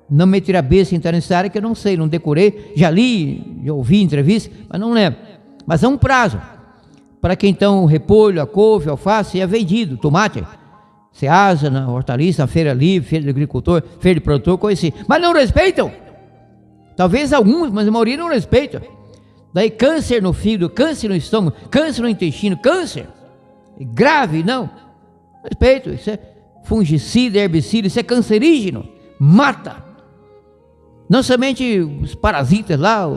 Não meter a besta em entrar nessa área que eu não sei, não decorei, já li, já ouvi entrevista, mas não lembro. Mas há um prazo para que então o repolho, a couve, a alface é vendido, tomate, ceasa, na hortaliça, na feira livre, feira do agricultor, feira de produtor, coisa assim. Mas não respeitam. Talvez alguns, mas a maioria não respeita. Daí câncer no fígado, câncer no estômago, câncer no intestino, câncer grave, não. Respeito, isso é fungicida, herbicida, isso é cancerígeno, mata. Não somente os parasitas lá,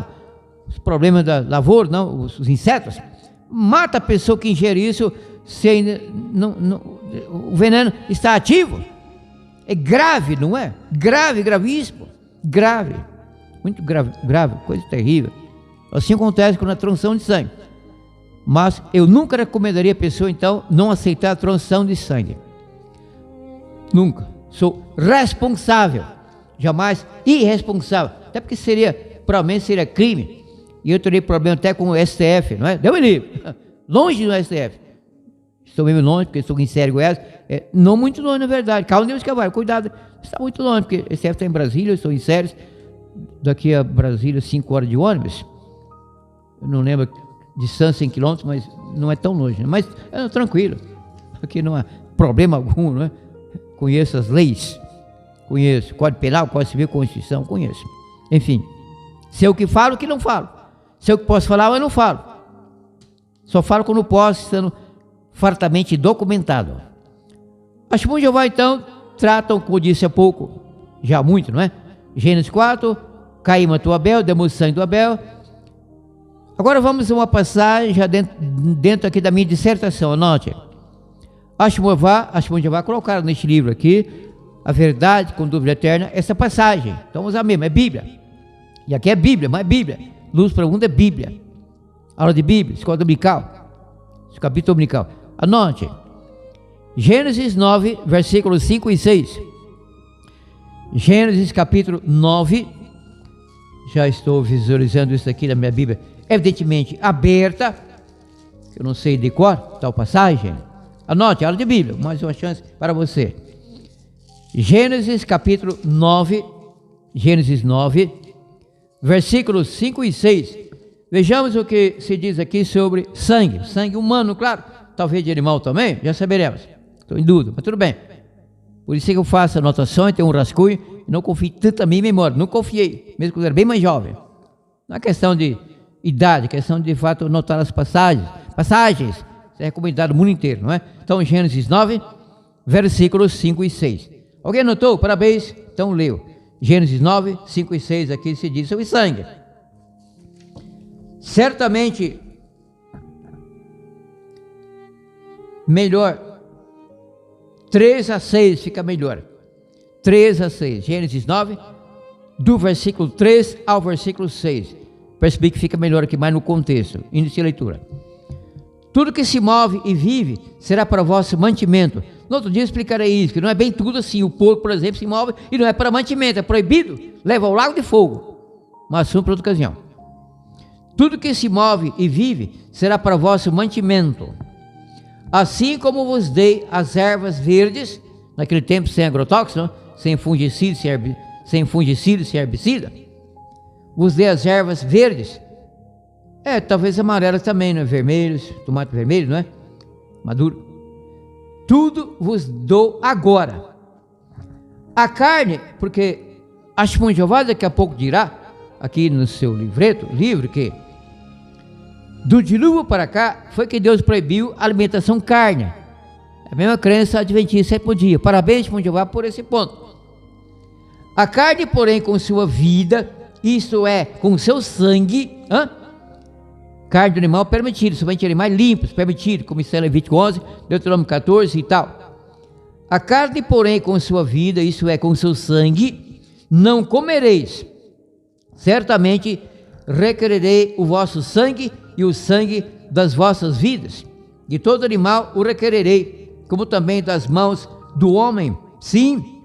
os problemas da lavoura, não, os insetos. Mata a pessoa que ingere isso se ainda o veneno está ativo. É grave, não é? Grave, gravíssimo. Grave, muito grave, coisa terrível. Assim acontece com a transfusão de sangue. Mas eu nunca recomendaria a pessoa, então, não aceitar a transfusão de sangue. Nunca. Sou responsável. Jamais irresponsável. Até porque provavelmente seria crime. E eu teria problema até com o STF, não é? Deu livre. Longe do STF. Estou mesmo longe, porque estou em sério Goiás. Não muito longe, na verdade. Calma, Deus Cavalo, cuidado. Está muito longe, porque o STF está em Brasília, eu estou em Séries. Daqui a Brasília, 5 horas de ônibus. Eu não lembro a distância em quilômetros, mas não é tão longe. Né? Mas tranquilo. Aqui não há problema algum, não é? Conheço as leis. Conheço. Código Penal, Código Civil, Constituição, conheço. Enfim. Se eu que falo, que não falo. Se eu que posso falar, eu não falo. Só falo quando posso, estando fartamente documentado. As Testemunhas de Jeová, então, tratam, como disse há pouco, já muito, não é? Gênesis 4, Caim matou Abel, demos sangue do Abel. Agora vamos a uma passagem já dentro aqui da minha dissertação, anote. As Testemunhas de Jeová colocaram neste livro aqui, A Verdade com Dúvida Eterna, essa passagem. Então vamos usar mesmo, é Bíblia. E aqui é Bíblia, mas é Bíblia. Luz para o mundo é Bíblia. Aula de Bíblia, escola dominical. Capítulo dominical. Anote. Gênesis 9, versículos 5 e 6. Gênesis capítulo 9. Já estou visualizando isso aqui na minha Bíblia. Evidentemente aberta. Eu não sei de cor tal passagem. Anote, aula de Bíblia. Mais uma chance para você. Gênesis capítulo 9. Gênesis 9. Versículos 5 e 6. Vejamos o que se diz aqui sobre sangue. Sangue humano, claro. Talvez de animal também, já saberemos. Estou em dúvida, mas tudo bem. Por isso é que eu faço anotações, tenho um rascunho, e não confio tanto a minha memória. Não confiei, mesmo quando eu era bem mais jovem. Não é questão de idade, é questão de fato anotar as passagens. Passagens, isso é recomendado no mundo inteiro, não é? Então, Gênesis 9, versículos 5 e 6. Alguém anotou? Parabéns. Então, leu. Gênesis 9, 5 e 6, aqui se diz sobre sangue. Certamente, melhor, 3 a 6 fica melhor. 3 a 6, Gênesis 9, do versículo 3 ao versículo 6. Percebi que fica melhor aqui, mais no contexto. Índice de leitura. Tudo que se move e vive será para vosso mantimento. No outro dia eu explicarei isso, que não é bem tudo assim. O porco, por exemplo, se move e não é para mantimento, é proibido, leva ao lago de fogo. Mas assunto para outra ocasião. Tudo que se move e vive será para vosso mantimento. Assim como vos dei as ervas verdes, naquele tempo sem agrotóxico, sem fungicida, sem herbicida, vos dei as ervas verdes, talvez amarelas também, não é? Vermelhos, tomate vermelho, não é? Maduro. Tudo vos dou agora. A carne, porque a Testemunha de Jeová daqui a pouco dirá, aqui no seu livro, que do dilúvio para cá foi que Deus proibiu a alimentação carne. A mesma crença adventista sétimo dia. Parabéns, Testemunha de Jeová, por esse ponto. A carne, porém, com sua vida, isto é, com seu sangue, carne do animal permitido, somente animais limpos, permitido, como está em Levítico 11, Deuteronômio 14 e tal. A carne, porém, com sua vida, isso é, com seu sangue, não comereis. Certamente requererei o vosso sangue e o sangue das vossas vidas. De todo animal o requererei, como também das mãos do homem. Sim,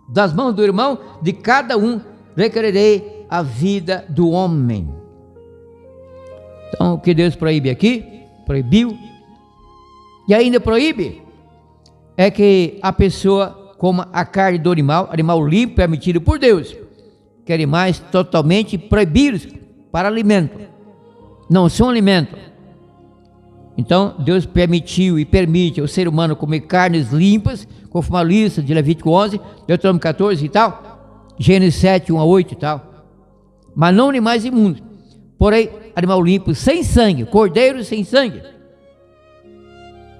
das mãos do irmão, de cada um requererei a vida do homem. Então, o que Deus proíbe aqui, proibiu, e ainda proíbe, é que a pessoa coma a carne do animal limpo, permitido por Deus. que animais totalmente proibidos para alimento. Não são alimento. Então, Deus permitiu e permite ao ser humano comer carnes limpas, conforme a lista de Levítico 11, Deuteronômio 14 e tal, Gênesis 7, 1 a 8 e tal. Mas não animais imundos. Porém, animal limpo, sem sangue, cordeiro sem sangue.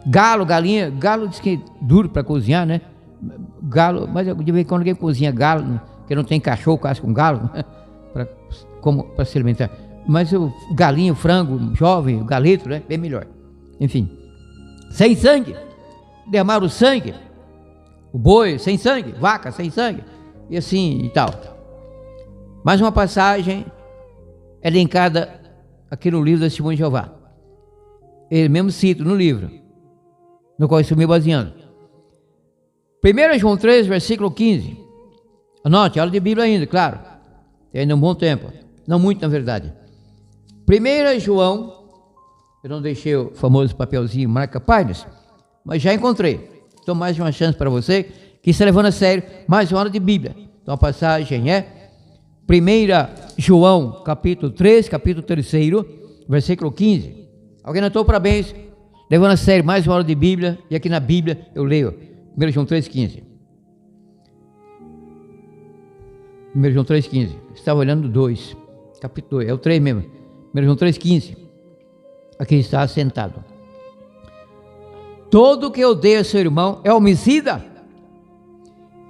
Galo, galinha, galo diz que é duro para cozinhar, né? Galo, mas de vez em quando alguém cozinha galo, que não tem cachorro, caça com galo, para se alimentar. Mas o galinho, frango, jovem, o galeto, né? Bem melhor. Enfim, sem sangue, derramar o sangue, o boi sem sangue, vaca sem sangue, e assim e tal. Mais uma passagem elencada aqui no livro da Testemunho de Jeová. Ele mesmo cita no livro, no qual estou me baseando. 1 João 3, versículo 15. Anote, aula de Bíblia ainda, claro. Tem ainda um bom tempo, não muito na verdade. 1 João, eu não deixei o famoso papelzinho marca-páginas, mas já encontrei. Então mais uma chance para você que está levando a sério mais uma aula de Bíblia. Então a passagem é 1 João, capítulo 3, capítulo 3, versículo 15. Alguém notou? Parabéns, levando a sério mais uma aula de Bíblia, e aqui na Bíblia eu leio 1 João 3, 15. 1 João 3, 15. Estava olhando 2, capítulo 2, é o 3 mesmo. 1 João 3, 15. Aqui está assentado. Todo que odeia seu irmão é homicida.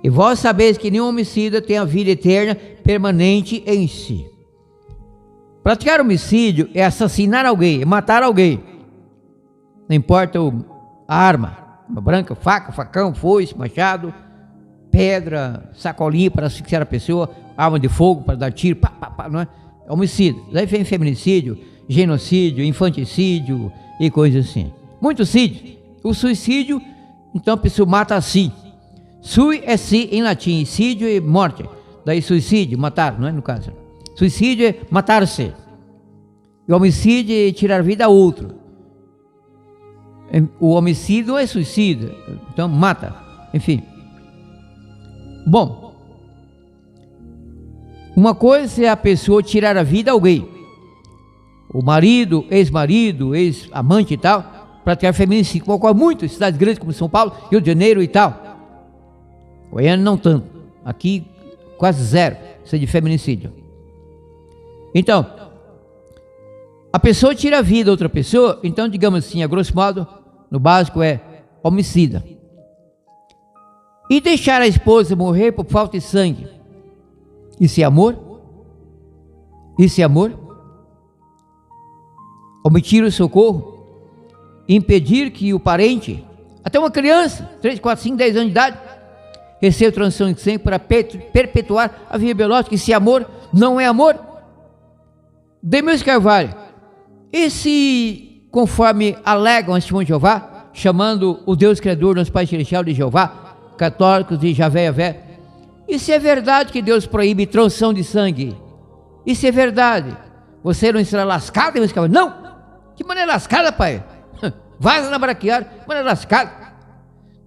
E vós sabeis que nenhum homicida tem a vida eterna permanente em si. Praticar homicídio é assassinar alguém, é matar alguém. Não importa a arma, uma branca, faca, facão, foice, machado, pedra, sacolinha para asfixiar a pessoa, arma de fogo para dar tiro, não é? É homicídio. Daí vem feminicídio, genocídio, infanticídio e coisas assim. Muitos sídios. O suicídio, então a pessoa mata a si. Sui é si em latim, sídio é morte. Daí suicídio, matar, não é no caso. Suicídio é matar-se. E homicídio é tirar vida a outro. O homicídio é suicídio, então mata. Enfim. Bom, uma coisa é a pessoa tirar a vida a alguém. O marido, ex-amante e tal, praticar feminicídio, como ocorre muito em cidades grandes como São Paulo, Rio de Janeiro e tal. Goiânia não tanto, aqui quase zero, isso é de feminicídio. Então, a pessoa tira a vida de outra pessoa, então digamos assim, a grosso modo, no básico é homicida. E deixar a esposa morrer por falta de sangue, isso é amor? Isso é amor? Omitir o socorro, impedir que o parente, até uma criança, 3, 4, 5, 10 anos de idade, receba transfusão de sangue para perpetuar a vida biológica. Esse amor não é amor? Demir Carvalho, esse, conforme alegam a Testemunho de Jeová, chamando o Deus Criador, nosso Pai Celestial de Jeová, católicos de Javé, isso é verdade que Deus proíbe transfusão de sangue? Isso é verdade? Você não será lascado, Demir Carvalho? Não! Que maneira lascada, pai? Vaza na braquiária, maneira lascada.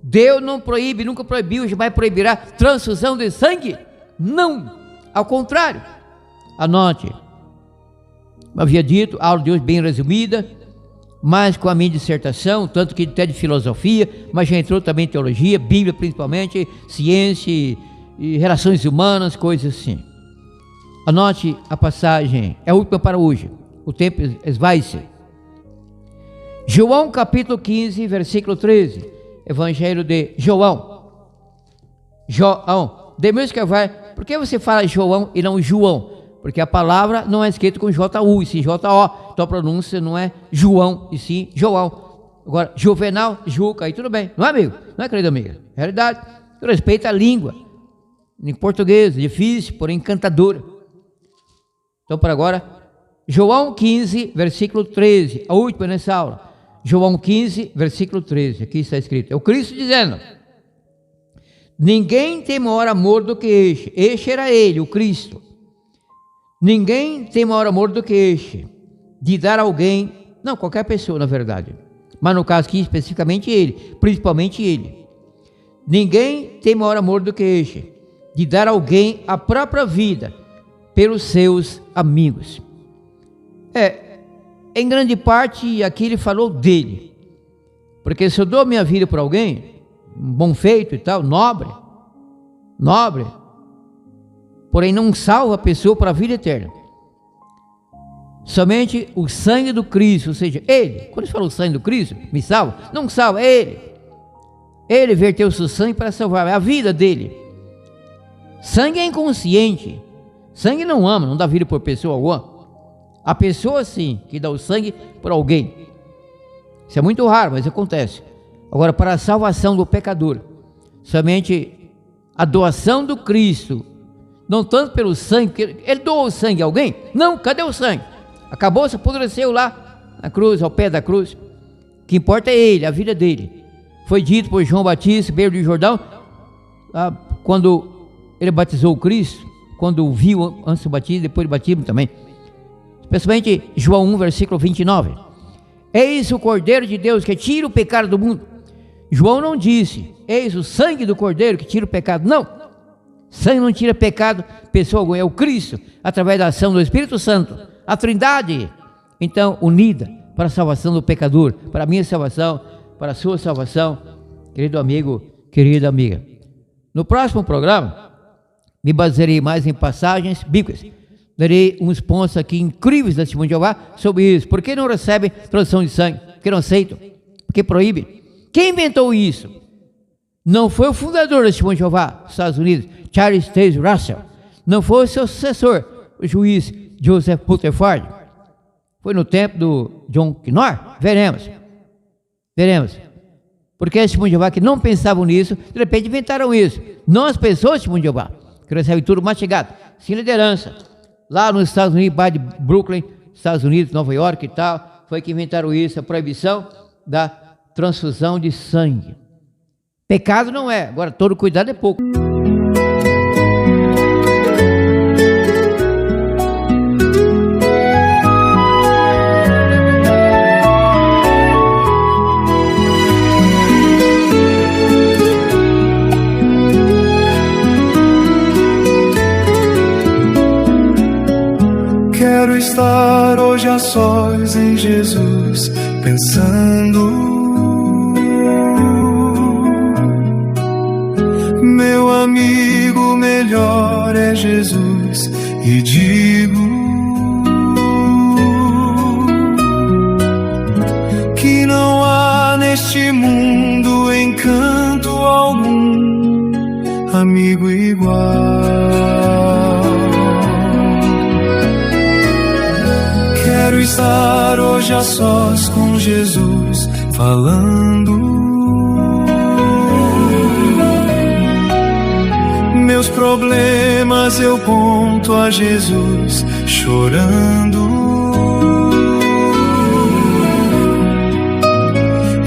Deus não proíbe, nunca proibiu, jamais proibirá transfusão de sangue? Não, ao contrário. Anote, havia dito, aula de hoje bem resumida, mas com a minha dissertação, tanto que até de filosofia, mas já entrou também em teologia, Bíblia principalmente, ciência e relações humanas, coisas assim. Anote a passagem, é a última para hoje, o tempo esvai-se. João capítulo 15, versículo 13, Evangelho de João. Demir Carvalho, por que você fala João e não João? Porque a palavra não é escrita com J-U, e sim J-O, então a pronúncia não é João, e sim João. Agora, Juvenal, Juca, aí tudo bem, não é amigo? Não é, querido amigo? Realidade, respeita a língua, em português, difícil, porém encantadora. Então, para agora, João 15, versículo 13, a última nessa aula. João 15, versículo 13, aqui está escrito, é o Cristo dizendo: ninguém tem maior amor do que este era ele, o Cristo. Ninguém tem maior amor do que este, de dar a alguém, não, qualquer pessoa na verdade, mas no caso aqui especificamente ele, principalmente ele. Ninguém tem maior amor do que este, de dar a alguém a própria vida pelos seus amigos. Em grande parte aqui ele falou dele, porque se eu dou minha vida por alguém, um bom feito e tal, nobre, porém não salva a pessoa para a vida eterna. Somente o sangue do Cristo, ou seja, ele, quando ele fala o sangue do Cristo, me salva, não salva, ele verteu o seu sangue para salvar, é a vida dele. Sangue é inconsciente, sangue não ama, não dá vida por pessoa alguma. A pessoa sim, que dá o sangue por alguém. Isso é muito raro, mas acontece. Agora, para a salvação do pecador, somente a doação do Cristo, não tanto pelo sangue, porque ele doou o sangue a alguém? Não, cadê o sangue? Acabou, se apodreceu lá na cruz, ao pé da cruz. O que importa é ele, a vida dele. Foi dito por João Batista, beiro do Jordão, quando ele batizou o Cristo, quando o viu antes do batismo, depois do batismo também. Especialmente João 1, versículo 29. Eis o Cordeiro de Deus que tira o pecado do mundo. João não disse, eis o sangue do Cordeiro que tira o pecado. Não, sangue não tira pecado, pessoa alguma, é o Cristo, através da ação do Espírito Santo, a Trindade, então unida para a salvação do pecador, para a minha salvação, para a sua salvação, querido amigo, querida amiga. No próximo programa, me basearei mais em passagens bíblicas. Darei uns pontos aqui incríveis da Testemunho de Jeová sobre isso. Por que não recebem transfusão de sangue? Porque não aceitam? Porque proíbem? Quem inventou isso? Não foi o fundador da Testemunho de Jeová dos Estados Unidos, Charles Taze Russell. Não foi o seu sucessor, o juiz Joseph Rutherford. Foi no tempo do John Knorr? Veremos. Porque a Testemunho de Jeová que não pensavam nisso, de repente inventaram isso. Não as pessoas da Testemunho de Jeová, que recebem tudo mastigado, sem liderança. Lá nos Estados Unidos, bairro de Brooklyn, Estados Unidos, Nova York e tal, foi que inventaram isso, a proibição da transfusão de sangue. Pecado não é, agora todo cuidado é pouco. Quero estar hoje a sós em Jesus, pensando. Meu amigo melhor é Jesus, e digo que não há neste mundo encanto algum, amigo igual. Quero estar hoje a sós com Jesus, falando. Meus problemas eu conto a Jesus, chorando.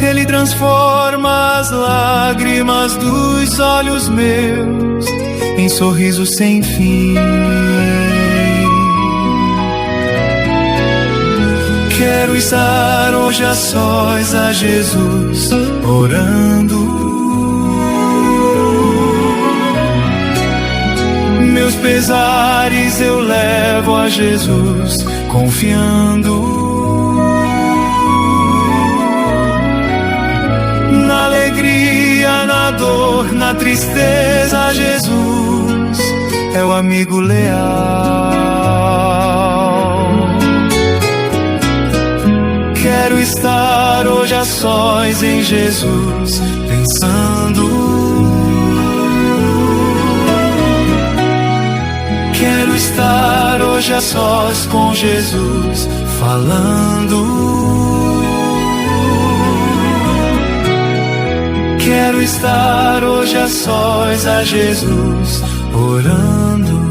Ele transforma as lágrimas dos olhos meus em sorriso sem fim. Quero estar hoje a sós a Jesus, orando. Meus pesares eu levo a Jesus, confiando. Na alegria, na dor, na tristeza, Jesus é o amigo leal. Quero estar hoje a sós em Jesus, pensando. Quero estar hoje a sós com Jesus, falando. Quero estar hoje a sós a Jesus, orando.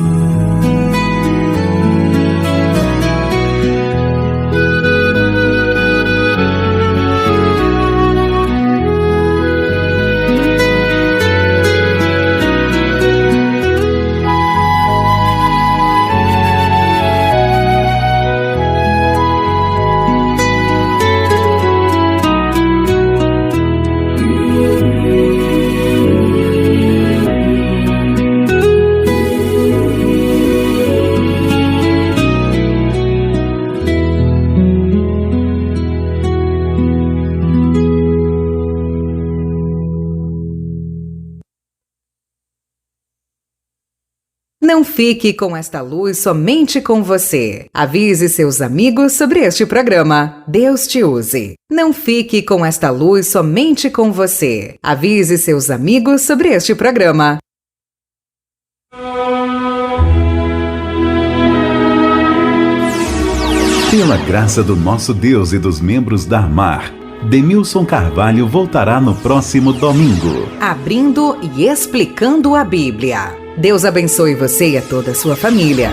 Não fique com esta luz somente com você. Avise seus amigos sobre este programa. Deus te use. Não fique com esta luz somente com você. Avise seus amigos sobre este programa. Pela graça do nosso Deus e dos membros da AMAR, Denilson Carvalho voltará no próximo domingo. Abrindo e explicando a Bíblia. Deus abençoe você e a toda a sua família.